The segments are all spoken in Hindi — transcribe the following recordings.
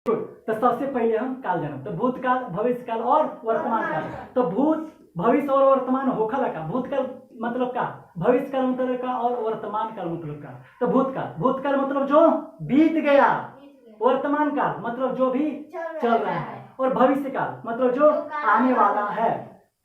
तो सबसे पहले हम काल जानब, तो भूतकाल, भविष्यकाल और वर्तमान काल। तो भूत, भविष्य और वर्तमान होखला का, भूतकाल मतलब का, भविष्यकाल मतलब का और वर्तमान काल मतलब का। तो भूतकाल, भूतकाल मतलब जो बीत गया, वर्तमान काल मतलब जो भी चल रहा है, और भविष्य काल मतलब जो आने वाला है।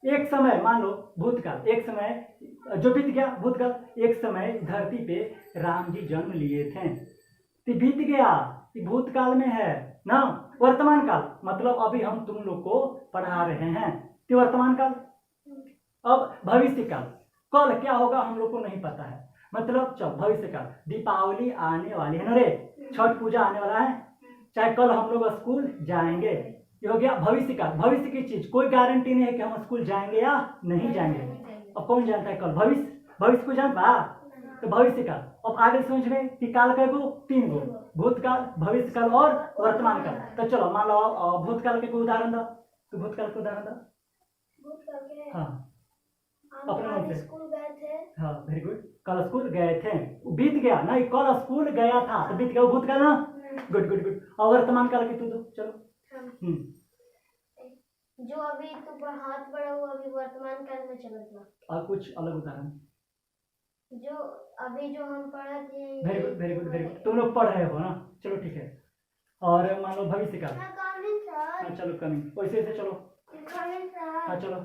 एक समय, मान लो भूतकाल, एक समय जो बीत गया, भूतकाल, एक समय धरती पे राम जी जन्म लिए थे, तो बीत गया, ये भूतकाल में है ना। वर्तमान काल मतलब अभी हम तुम लोग को पढ़ा रहे हैं, तो वर्तमान काल। अब भविष्य काल, कल क्या होगा हम लोग को नहीं पता है, मतलब चल भविष्य काल, दीपावली आने वाली है ना रे, छठ पूजा आने वाला है, चाहे कल हम लोग स्कूल जाएंगे, ये हो गया भविष्य काल। भविष्य की चीज कोई गारंटी नहीं है कि हम स्कूल जाएंगे या नहीं जाएंगे। अब कौन जानता है कल, भविष्य, भविष्य को जानता, तो भविष्य काल। अब आगे समझ रहे कि काल का गो तीन गो, भूतकाल, भविष्य काल और वर्तमान काल। तो चलो मान लो भूतकाल के कोई उदाहरण दो, तो भूतकाल के उदाहरण दो। हाँ अपने मन से। स्कूल गए थे। हाँ वेरी गुड, कल स्कूल गए थे, बीत गया नहीं, कल स्कूल गया था तो बीत गया, भूतकाल ना। Good good good. और वर्तमान काल की तू दो, चलो। जो अभी तू हाथ बढ़ा हुआ अभी वर्तमान काल में चल रहा। और कुछ अलग उदाहरण, जो अभी जो हम पढ़ा थे। Very good very good very good, तुम लोग पढ़ रहे हो ना, चलो ठीक है। और मान लो भविष्य काल, हाँ चलो कमिंग, वैसे ऐसे चलो, हाँ चलो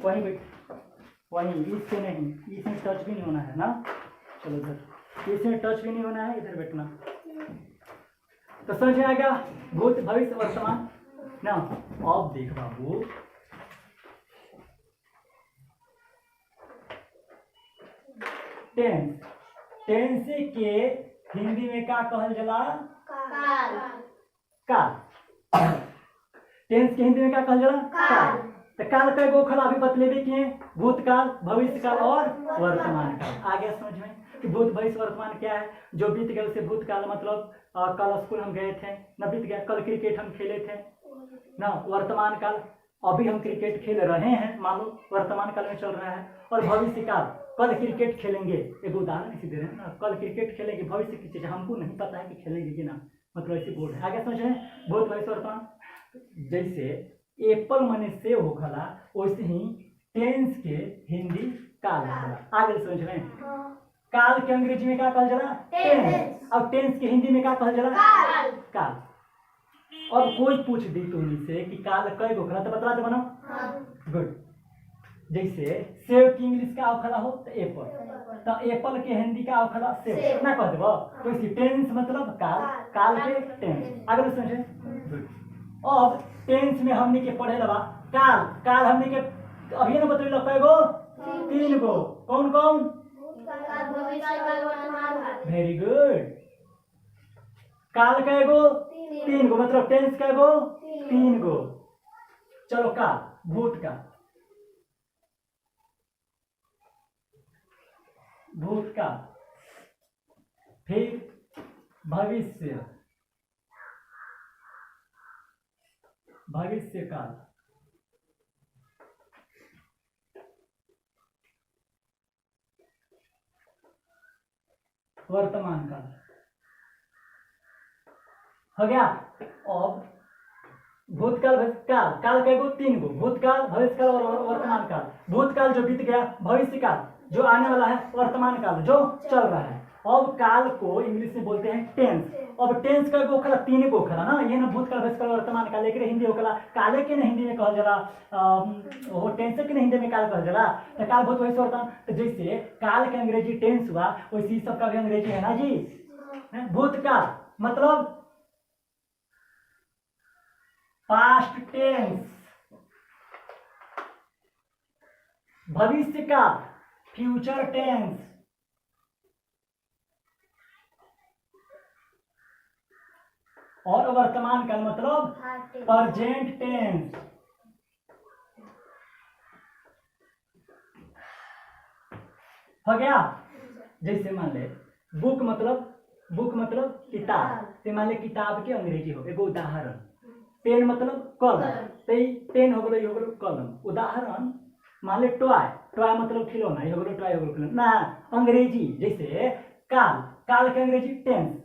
वहीं बैठ, वहीं, इससे नहीं, इसमें टच भी नहीं होना है ना, चलो इधर, इसमें टच भी नहीं होना है, इधर बैठना। तो समझ में आ गया भूत, भविष्य, वर्तमान ना। अब देख बाबू, टेंस, टेंस के हिंदी में का कहल जाला, काल। टेंस के हिंदी में क्या कहल जाला, काल। तो काल कई गो खला अभी बतलेबे किए, भूतकाल, भविष्यकाल और वर्तमान काल। आ गया समझ में कि भूत, भविष्य, वर्तमान क्या है। जो बीत गया उसे भूतकाल मतलब कल स्कूल हम गए थे न, बीत गया, कल क्रिकेट हम खेले थे ना। वर्तमान काल अभी हम क्रिकेट खेल रहे हैं, मान लो वर्तमान काल में चल रहा है। और भविष्य काल कल क्रिकेट खेलेंगे, एक उदाहरण किसी दे रहे हैं ना, कल क्रिकेट खेलेंगे, भविष्य की चीज हमको नहीं पता है कि खेलेंगे कि ना, मतलब ऐसी बोर्ड है। आगे समझ रहे हैं, भूत, भविष्य, वर्तमान। जैसे एप्पल मने सेव होखला, वैसे ही टेंस के हिंदी काल होखला। आगे समझ रहे हैं, काल के अंग्रेजी में क्या कहल जाला, टेंस। और टेंस के हिंदी में क्या कहल जाला, काल। और कोई पूछ दी तुमने से कि काल कई गो होखला, तो बता दे बना। गुड। जैसे सेव की इंग्लिश का होखला हो तो एप्पल, तो एप्पल के हिंदी का होखला सेव ना कह देबो। तो इसी टेंस मतलब काल, काल के टेंस। आगे समझे। गुड। अब टेंस में हमने के पढ़े लगा काल, काल हमने के अभी ना बतैलो कई गो, तीन गो। कौन कौन, वेरी गुड। काल कई गो, तीन गो, मतलब टेंस कई गो, तीन गो। चलो काल, भूतकाल, भूतकाल, फिर भविष्य, भविष्य काल, वर्तमान काल। हो गया। अब भूतकाल, भविष्यकाल, काल कई गो, तीन गो, भूतकाल, भविष्यकाल और वर्तमान काल। भूतकाल जो बीत गया, भविष्य काल जो आने वाला है, वर्तमान काल जो चल रहा है। अब काल को इंग्लिश में बोलते हैं टेंस। अब टेंस का गो खला, तीन गो खला ना, ये ना भूतकाल, भविष्यकाल, वर्तमान काल। एक हिंदी होखला काले के ना हिंदी में कहल जाला, वो टेंस के ना हिंदी में काल कहल जाला। तो काल, भूत, भविष्य, वर्तमान। तो जैसे काल के अंग्रेजी टेंस हुआ, वैसे सबका भी अंग्रेजी है ना जी। भूतकाल मतलब पास्ट टेंस, भविष्य का फ्यूचर टेंस, और वर्तमान काल मतलब प्रेजेंट टेंस। हो गया। जैसे मान ले बुक मतलब किताब, तो मान ले किताब के अंग्रेजी हो एगो उदाहरण। पेन मतलब कलम, तो पेन हो गलो, हो गलो कलम। उदाहरण मान ले टॉय, टॉय मतलब खिलौना, ये हो गलो टॉय, हो गलो खिलौना ना। अंग्रेजी जैसे काल, काल के अंग्रेजी टेंस,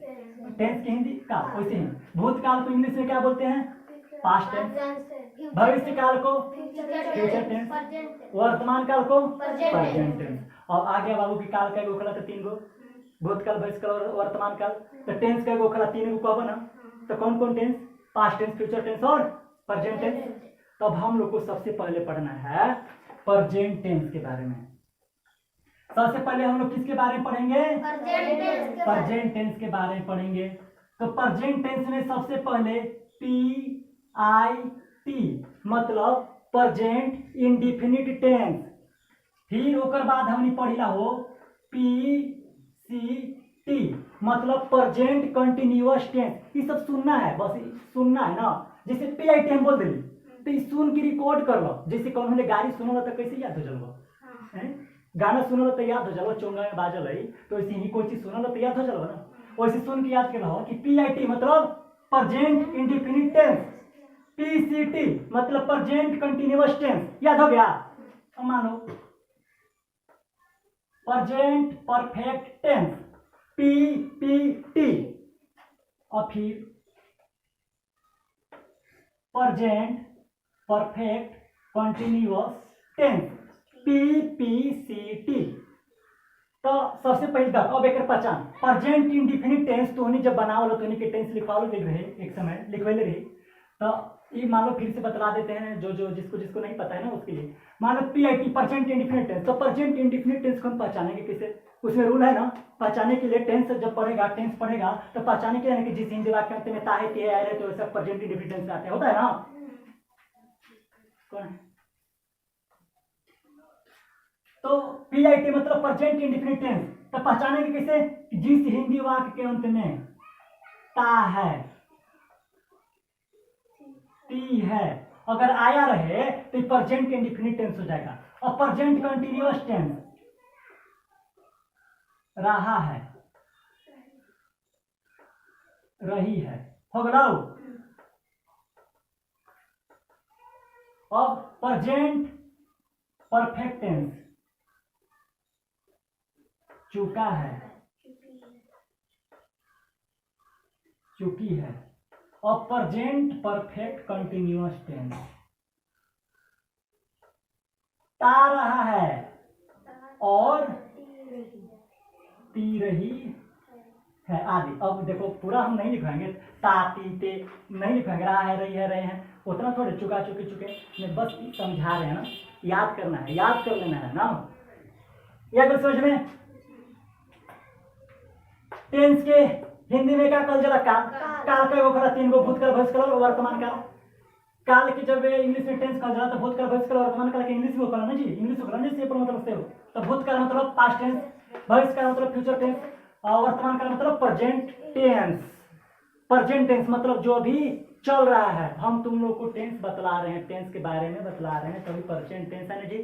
टेंस की हिंदी काल, वैसे ही भूतकाल को इंग्लिश में क्या बोलते हैं? Past tense. भविष्य काल को फ्यूचर टेंस। वर्तमान काल को प्रेजेंट टेंस। और आगे बाबू की काल का गोखला तो 3 गो, भूतकाल, भविष्यकाल और वर्तमान काल। तो टेंस का गोखला 3 गो कहबो ना, तो कौन कौन tense? Past tense, future tense और प्रेजेंट टेंस। तो अब हम लोग को सबसे पहले पढ़ना है प्रेजेंट टेंस के बारे में। सबसे पहले हम लोग किसके बारे में पढ़ेंगे? प्रेजेंट टेंस के बारे में पढ़ेंगे। तो प्रेजेंट टेंस में सबसे पहले PIT मतलब प्रेजेंट इंडिफिनिट टेंस। फिर ओकर बाद हमने पढ़िला हो PCT मतलब प्रेजेंट कंटिन्यूअस टेंस। ये सब सुनना है, बस सुनना है ना। जैसे PIT हम बोल दिली तो सुन के रिकॉर्ड कर लो। जैसे कौन ने गाड़ी सुनल तो कैसे याद हो चलो, गाना सुनल तो याद हो चलो, चोंगा में बाजल है तो ऐसे ही कोई चीज सुनल तो याद हो चलो ना, वैसे सुन के याद कर लो कि PIT मतलब प्रेजेंट इंडिफिनिट टेंस, PCT मतलब प्रेजेंट कंटिन्यूअस टेंस। याद हो गया? अब मानो प्रेजेंट परफेक्ट टेंस PPT और फिर present perfect continuous tense PPCT। तो सबसे पहले तक अब एक पहचान प्रेजेंट इंडिफिनिट टेंस तो जब बनावल तो के टेंस लिखवाल रहे, एक समय लिखवाले रही। तो ये मान लो फिर से बतला देते हैं जो जिसको जिसको नहीं पता है ना उसके लिए। मान लो PIT प्रेजेंट इंडिफिनिट टेंस। तो प्रेजेंट इंडिफिनिट टेंस को हम पहचानेंगे कैसे? उसमें रूल है ना, पहचाने के लिए टेंस जब पढ़ेगा, टेंस पढ़ेगा तो पहचाने के लिए कि जिस हिंदी वाक्य में ताहे ती है तो वैसा प्रेजेंट इंडिफिनिट टेंस आते होता है ना। कौन है? तो PIT मतलब प्रेजेंट इंडिफिनिट टेंस। तो पहचानेंगे कैसे? जिस हिंदी वाक्य के अंत में ता है, ती है, अगर आया रहे तो प्रेजेंट इंडिफिनिट टेंस हो जाएगा। और प्रेजेंट कंटिन्यूअस टेंस रहा है, रही है, हो गया। अब प्रेजेंट परफेक्ट टेंस चुका है, चुकी है। और प्रेजेंट परफेक्ट कंटिन्यूअस टेंस ता रहा है और ती रही है आदि। अब देखो पूरा हम नहीं लिखवाएंगे, ता ती ते नहीं लिखवाएंगे, रहा है, रही है, रहे हैं, उतना थोड़े चुका चुके चुके में बस समझा रहे हैं ना। याद करना है, याद कर लेना है ना। या कुछ समझ में? टेंस के हिंदी में क्या कल जला? काल। काल का गोखला 3 गो, भूतकाल, भविष्यकाल और वर्तमान काल। काल की जब इंग्लिश में टेंस कल जला तो भूतकाल, भविष्यकाल, वर्तमान काल के इंग्लिश में होगा ना जी, इंग्लिश होगा ना जी, मतलब से हो। तो भूतकाल मतलब पास्ट टेंस, भविष्यकाल मतलब फ्यूचर टेंस और वर्तमान काल मतलब प्रेजेंट टेंस। प्रेजेंट टेंस मतलब जो भी चल रहा है। हम तुम लोग को टेंस बतला रहे हैं, टेंस के बारे में बतला रहे हैं, तभी प्रेजेंट टेंस है ना जी।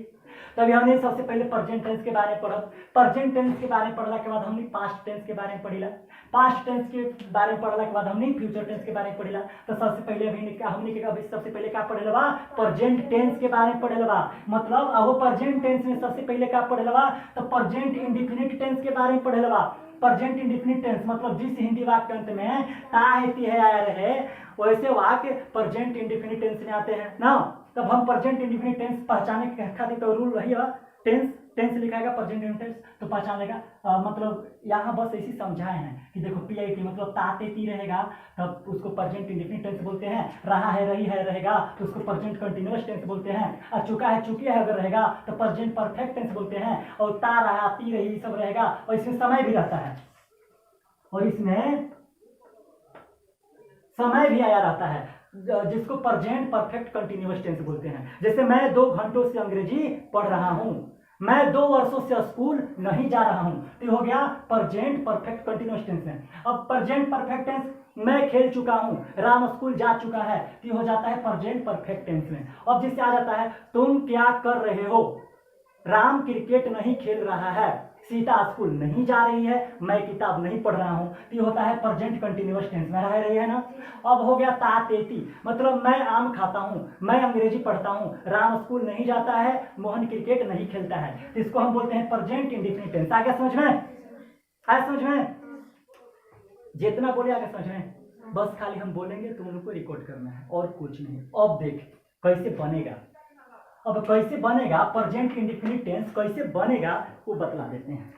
तभी हमने सबसे पहले प्रेजेंट टेंस के बारे में पढ़ा। प्रेजेंट टेंस के बारे में पढ़ने के बाद हमने पास्ट टेंस के बारे में पढ़िला। पास्ट टेंस के बारे में पढ़ने के बाद हमने फ्यूचर टेंस के बारे में पढ़िला। तो सबसे पहले हमने सबसे पहले क्या पढ़े लबा? प्रेजेंट टेंस के बारे में पढ़े लबा। मतलब अब प्रेजेंट टेंस में सबसे पहले क्या पढ़े लबा? तो प्रेजेंट इंडिफिनिट टेंस के बारे में पढ़े लबा। प्रेजेंट इंडिफिनिट टेंस मतलब जिस हिंदी वाक्य अंत में ता है, ती है, आया रहे, वैसे वाक्य प्रेजेंट इंडिफिनिट टेंस में आते हैं ना। तब हम प्रेजेंट इंडिफिनिट टेंस पहचाने के खातिर तो रूल रही है, टेंस टेंस लिखाएगा प्रेजेंट इंडिफिनिट टेंस तो पहचान लेगा। मतलब यहाँ बस ऐसी समझाए हैं कि देखो PIT मतलब ताते ती रहेगा तब उसको प्रेजेंट इंडिफिनिट टेंस बोलते हैं। रहा है, रही है, रहेगा तो उसको प्रेजेंट कंटिन्यूअस टेंस बोलते हैं। और चुका है, चुकी है अगर रहेगा तो प्रेजेंट परफेक्ट टेंस बोलते हैं। और ता रहा, ती रही सब रहेगा और इसमें समय भी रहता है, और इसमें समय भी आया रहता है जिसको प्रेजेंट परफेक्ट कंटिन्यूअस टेंस बोलते हैं। जैसे मैं 2 घंटों से अंग्रेजी पढ़ रहा हूं, मैं 2 वर्षों से स्कूल नहीं जा रहा हूं, तो हो गया प्रेजेंट परफेक्ट कंटिन्यूअस टेंस है। अब प्रेजेंट परफेक्ट टेंस मैं खेल चुका हूं, राम स्कूल जा चुका है, तो हो जाता है प्रेजेंट परफेक्ट टेंस में। अब जिससे आ जाता है तुम क्या कर रहे हो, राम क्रिकेट नहीं खेल रहा है, सीता स्कूल नहीं जा रही है, मैं किताब नहीं पढ़ रहा हूँ, तो होता है प्रेजेंट कंटिन्यूअस टेंस में रह रही है ना। अब हो गया तातेती मतलब मैं आम खाता हूँ, मैं अंग्रेजी पढ़ता हूँ, राम स्कूल नहीं जाता है, मोहन क्रिकेट नहीं खेलता है, तो इसको हम बोलते हैं प्रेजेंट इंडिफिनिट टेंस। आ गया समझ में? आया समझ में? जितना बोले आगे समझ में, बस खाली हम बोलेंगे तो उनको रिकॉर्ड करना है और कुछ नहीं। अब देख कैसे बनेगा, अब कैसे बनेगा प्रेजेंट इंडेफिनिट टेंस कैसे बनेगा वो बतला देते हैं।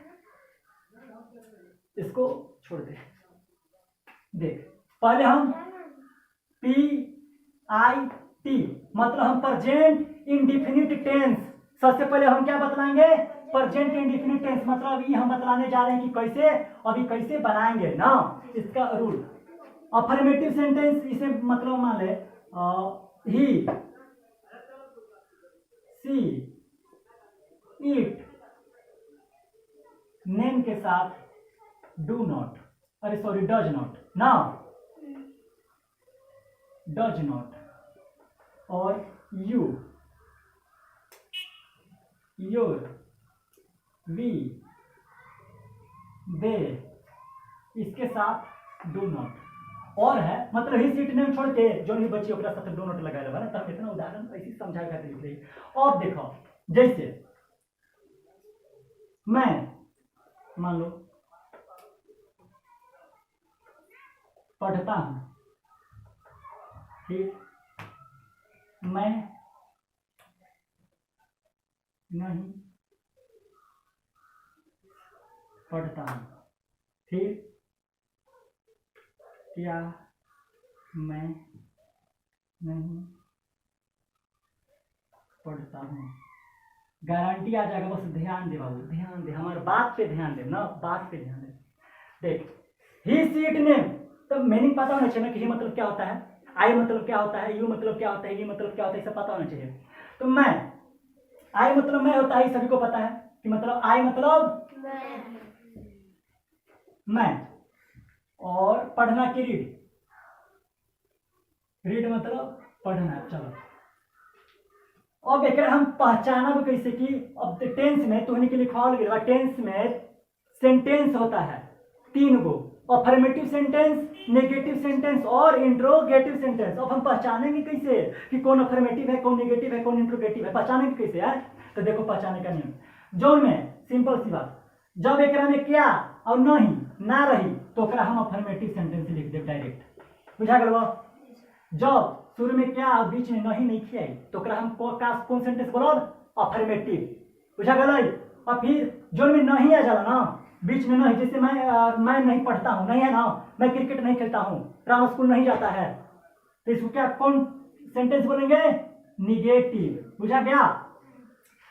इसको छोड़ दे। देख पहले हम PIT मतलब हम प्रेजेंट इंडेफिनिट टेंस, सबसे पहले हम क्या बतलाएंगे प्रेजेंट इंडेफिनिट टेंस मतलब ये हम बतलाने जा रहे हैं कि कैसे अभी कैसे बनाएंगे ना इसका रूल। अफर्मेटिव सेंटेंस इसे मतलब मान ले ही सी इट नेम के साथ डू नॉट, अरे सॉरी डज नॉट ना, डज नॉट, और यू योर वी दे इसके साथ डू नॉट, और है मतलब ही सीट नेम छोड़ के जो नहीं बची ओकरा साथ डू नॉट लगा लेबा ना, तब इतना उदाहरण ऐसे समझाएगा लिख रही। और देखो जैसे मैं मान लो पढ़ता हूं, ठीक, मैं नहीं पढ़ता हूं, फिर क्या मैं नहीं पढ़ता हूं, गारंटी आ जाएगा। बस ध्यान दे बाबू, ध्यान दे, हमारे बात पे ध्यान दे ना, बात पे ध्यान दे। देख ही सीट नेम तो मीनिंग पता होना चाहिए ना कि ही मतलब क्या होता है, आई मतलब क्या होता है, यू मतलब क्या होता है, ये मतलब क्या होता है, सब पता होना चाहिए। तो मैं, आई मतलब मैं होता है, सभी को पता है कि मतलब आई मतलब मैं, और पढ़ना की रीड, रीड मतलब पढ़ना। चलो अब एक हम पहचाना भी कैसे कि अब टेंस में तुहने के लिखवाल गया, टेंस में सेंटेंस होता है 3 गो, अफर्मेटिव सेंटेंस, नेगेटिव सेंटेंस और इंट्रोगेटिव सेंटेंस। अब हम पहचानेंगे कैसे कि कौन अफर्मेटिव है, कौन नेगेटिव है, कौन इंट्रोगेटिव है, पहचानेंगे कैसे है? तो देखो पहचाने का नियम, जो में सिंपल सी बात, जब एक में क्या और नहीं ना रही तो हम अफर्मेटिव सेंटेंस लिख दे डायरेक्ट, बुझा गया। जब शुरू में क्या और बीच में नहीं किया तो हम कौन सेंटेंस बोलो अफर्मेटिव, बुझा गया। और फिर जो में नहीं आ जाला ना, बीच में नहीं, जैसे मैं नहीं पढ़ता हूँ, नहीं है ना, मैं क्रिकेट नहीं खेलता हूँ, राम स्कूल नहीं जाता है, तो इसको क्या कौन सेंटेंस बोलेंगे निगेटिव, बुझा गया।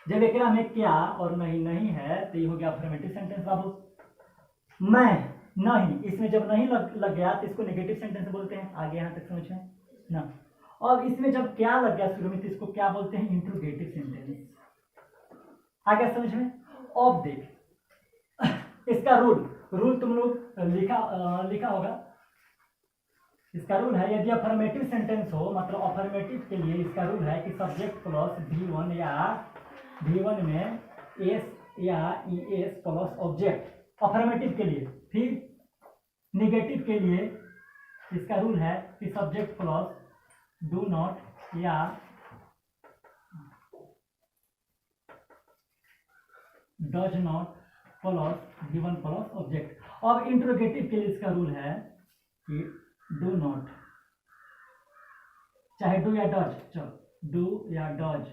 जब एक में क्या और नहीं है तो ये हो गया अफर्मेटिव सेंटेंस बाबू। मैं नहीं, इसमें जब नहीं लग गया तो इसको नेगेटिव सेंटेंस बोलते हैं। आगे यहाँ तक समझ में ना। और इसमें जब क्या लग गया शुरू में तो इसको क्या बोलते हैं इंट्रोगेटिव सेंटेंस। आगे समझ में। अब देख इसका रूल तुम लोग लिखा होगा। इसका रूल है यदि अफर्मेटिव सेंटेंस हो, मतलब अफर्मेटिव के लिए इसका रूल है कि सब्जेक्ट प्लस V1 या V1 में S या ES प्लस ऑब्जेक्ट, अफर्मेटिव के लिए। फिर निगेटिव के लिए इसका रूल है कि सब्जेक्ट प्लस डू नॉट या does not plus V1 plus object. अब इंट्रोगेटिव के लिए इसका रूल है कि डू नॉट, चाहे डू या डज, चलो डू या does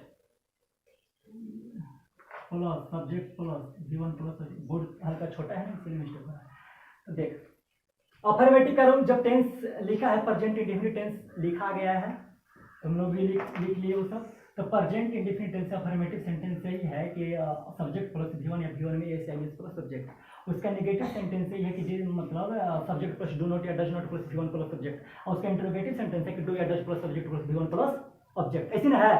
plus subject plus V1 plus, board हल्का छोटा है ना इसलिए मिस्टेक हो रहा है। तो देख अफर्मेटिव का रूल, जब टेंस लिखा है प्रेजेंट इंडेफिनिट टेंस लिखा गया है, तुम लोग भी लिख लिए वो सब, तो present indefinite tense affirmative sentence से ही है कि सब्जेक्ट प्लस V1 या V1 में एस या एस प्लस सब्जेक्ट। उसका नेगेटिव सेंटेंस से ही है कि मतलब सब्जेक्ट प्लस डू नॉट या does not plus V1 plus subject. और उसका इंट्रोगेटिव सेंटेंस है कि डू या does plus subject plus V1 plus object. ऐसी ना है।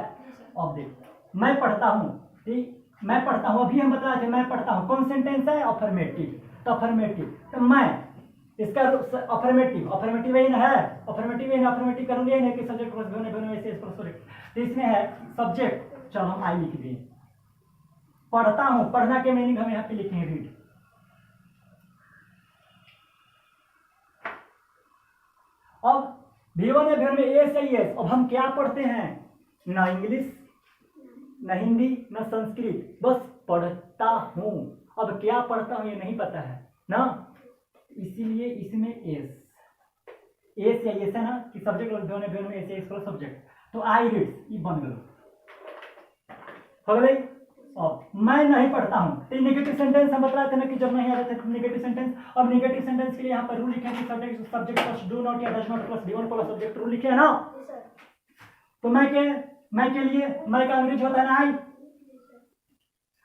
अब देख मैं पढ़ता हूँ, ठीक, मैं पढ़ता हूँ, अभी हम बता रहे थे मैं पढ़ता हूँ, कौन सेंटेंस है अफर्मेटिव, तो अफर्मेटिव तो मैं इसका अफर्मेटिव ही ना है, अफर्मेटिव करूंगे ही नहीं कि सब्जेक्ट प्लस V1 ऐसे प्लस सब्जेक्ट। तो इसमें है सब्जेक्ट, चलो हम आई लिख दिए, पढ़ता हूं, पढ़ना के मीनिंग हम यहाँ पे लिखेंगे रीड। अब V1 या V1 में एस या एस। अब हम क्या पढ़ते हैं, ना इंग्लिश ना हिंदी ना संस्कृत, बस पढ़ता हूं। अब क्या पढ़ता हूं ये नहीं पता है ना, इसीलिए इसमें एस या एस है ना कि सब्जेक्ट और दोनों में एस प्लस सब्जेक्ट, तो आई रीड्स ये बन गए हो गई। अब मैं नहीं पढ़ता हूँ, तो नेगेटिव सेंटेंस हम बता थे ना कि जब नहीं आ रहे थे नेगेटिव सेंटेंस। अब नेगेटिव सेंटेंस के लिए यहाँ पर रूल लिखे हैं कि सब्जेक्ट प्लस डू नॉट या does not plus given plus subject, rule लिखे है ना। तो मैं के लिए मैं का अंग्रेजी होता है ना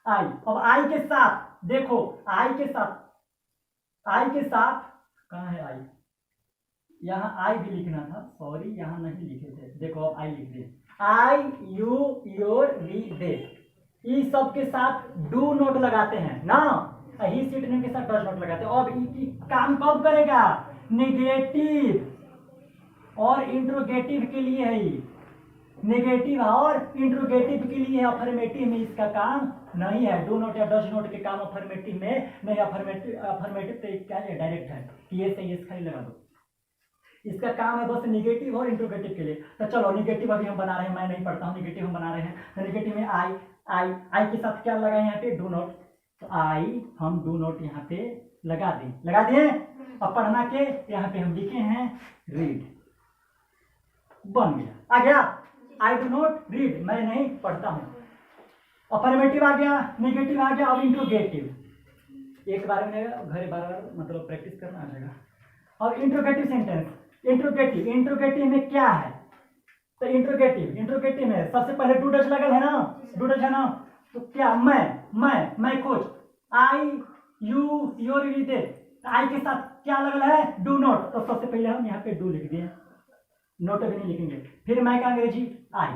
आई। अब आई के साथ देखो, आई के साथ कहाँ है आई, यहाँ आई भी लिखना था, सॉरी यहाँ नहीं लिखे थे, देखो अब आई लिख दिए। आई यू योर वी दे, इस सब के साथ डू नोट लगाते हैं ना, ही सीट नेम के साथ डज नोट लगाते हैं। अब ये काम कब करेगा, नेगेटिव और इंट्रोगेटिव के लिए है ये, नेगेटिव और इंट्रोगेटिव के लिए। अफर्मेटिव में इसका काम नहीं है, डू नोट या डज नोट के काम अफर्मेटिव में नहीं। अफर्मेटिव तो क्या है, डायरेक्ट है कि ये से ये खाली लगा दो, इसका काम है बस नेगेटिव और इंट्रोगेटिव के लिए। तो चलो नेगेटिव अभी हम बना रहे हैं, मैं नहीं पढ़ता हूँ, नेगेटिव हम बना रहे हैं। तो नेगेटिव में आई के साथ क्या लगाए यहाँ पे, डू नोट, तो आई हम डू नोट यहाँ पे लगा दिए। अब पढ़ना के यहाँ पे हम लिखे हैं रीड, बन गया, आ गया। आई डू नॉट रीड, मैं नहीं पढ़ता हूँ। अफर्मेटिव आ गया, नेगेटिव आ गया, अब इंट्रोगेटिव एक बार में घर बार मतलब प्रैक्टिस करना आ जाएगा। और इंट्रोगेटिव सेंटेंस, इंट्रोगेटिव में क्या है, तो इंट्रोगेटिव में सबसे पहले डू डज लगल है ना, तो क्या मैं खोज, आई यू योर वी दे, आई के साथ क्या लगल है, डू नॉट, तो सबसे पहले हम यहाँ पे डू लिख दिए, नोट भी नहीं लिखेंगे। फिर मैं का अंग्रेजी आई,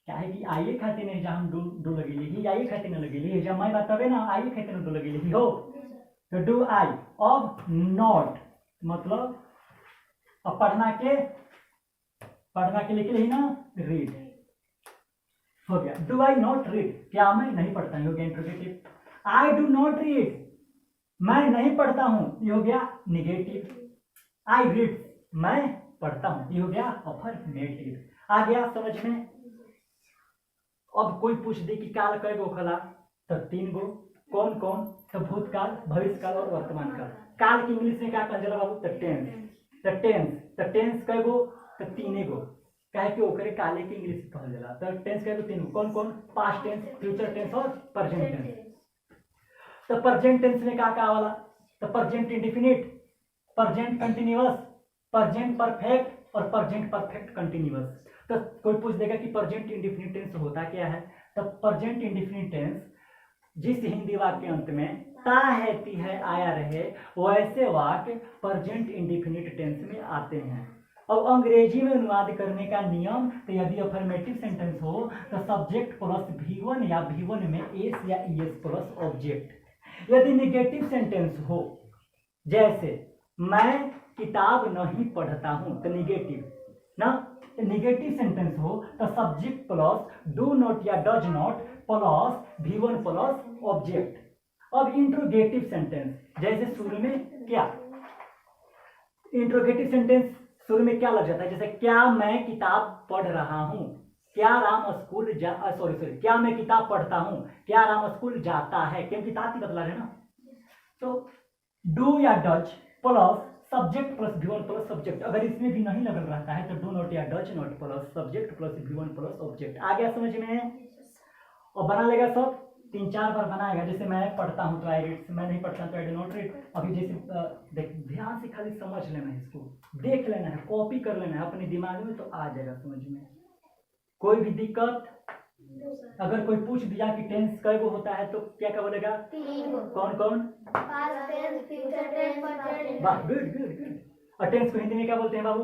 क्या है कि आइए खाते नहीं जहाँ हम डू लगी लिखी, आइए खाते न लगी लिखी, जब मैं बतावे ना आइए खाते न डू लगी लिखी हो, तो डू आई। अब नॉट मतलब अब पढ़ना के लिखे ही ना रीड, हो गया। डू आई नॉट रीड, क्या मैं नहीं पढ़ता हूँ, हो गया interrogative. I do not read, मैं नहीं पढ़ता हूँ, ये हो गया निगेटिव। आई रीड, मैं पढ़ता हूँ, ये हो गया अफर्मेटिव। आ गया समझ में। अब कोई पूछ दे कि काल कय गो खला, तो 3 गो। कौन कौन, तो भूतकाल, भविष्यकाल और वर्तमान काल। काल की इंग्लिश में क्या कहल जाला बाबू, तो टेंस कय गो, तो 3 गो, काहे कि ओकरे काले की इंग्लिश कहल जाला। तो टेंस कय गो, 3 गो। कौन कौन, पास्ट टेंस, फ्यूचर टेंस और प्रेजेंट टेंस। तो प्रेजेंट टेंस में क्या वाला, तो present indefinite, present continuous, present perfect और प्रेजेंट परफेक्ट कंटिन्यूअस। तो कोई पूछ देगा कि प्रेजेंट इंडेफिनिट टेंस होता क्या है, तो प्रेजेंट इंडेफिनिट टेंस जिस हिंदी वाक्य अंत में ता है ती है आया रहे, वैसे वाक्य प्रेजेंट इंडेफिनिट टेंस में आते हैं। अब अंग्रेजी में अनुवाद करने का नियम, तो यदि अफर्मेटिव सेंटेंस हो तो सब्जेक्ट प्लस V1 या V1 में एस या ES प्लस ऑब्जेक्ट। यदि नेगेटिव सेंटेंस हो, जैसे मैं किताब नहीं पढ़ता हूं, तो नेगेटिव ना, नेगेटिव सेंटेंस हो तो सब्जेक्ट प्लस डू नॉट या does not plus V1 plus object. अब इंट्रोगेटिव सेंटेंस, जैसे शुरू में क्या, इंट्रोगेटिव सेंटेंस शुरू में क्या लग जाता है, जैसे क्या मैं किताब पढ़ रहा हूं, क्या राम स्कूल क्या मैं किताब पढ़ता हूं, क्या राम स्कूल जाता है, क्योंकि किताब की बदला है ना। तो डू या does plus subject plus V1 plus subject, अगर इसमें भी नहीं लगल रहता है तो डू नॉट या does not plus subject plus V1 plus object. आ गया समझ में। और बना लेगा सब 3-4 बार बनाएगा। जैसे मैं पढ़ता हूँ तो आई रीड, मैं नहीं पढ़ता तो आई डू नॉट रीड। अभी जैसे ध्यान से खाली समझ लेना है, इसको देख लेना है, कॉपी कर लेना है अपने दिमाग में, तो आ जाएगा समझ में। कोई भी दिक्कत, अगर कोई पूछ दिया कि टेंस कई गो होता है तो क्या क्या बोलेगा, 3 गो। कौन कौन, past tense, future tense, present. वाह, गुड गुड गुड। और टेंस को हिंदी में क्या बोलते हैं बाबू?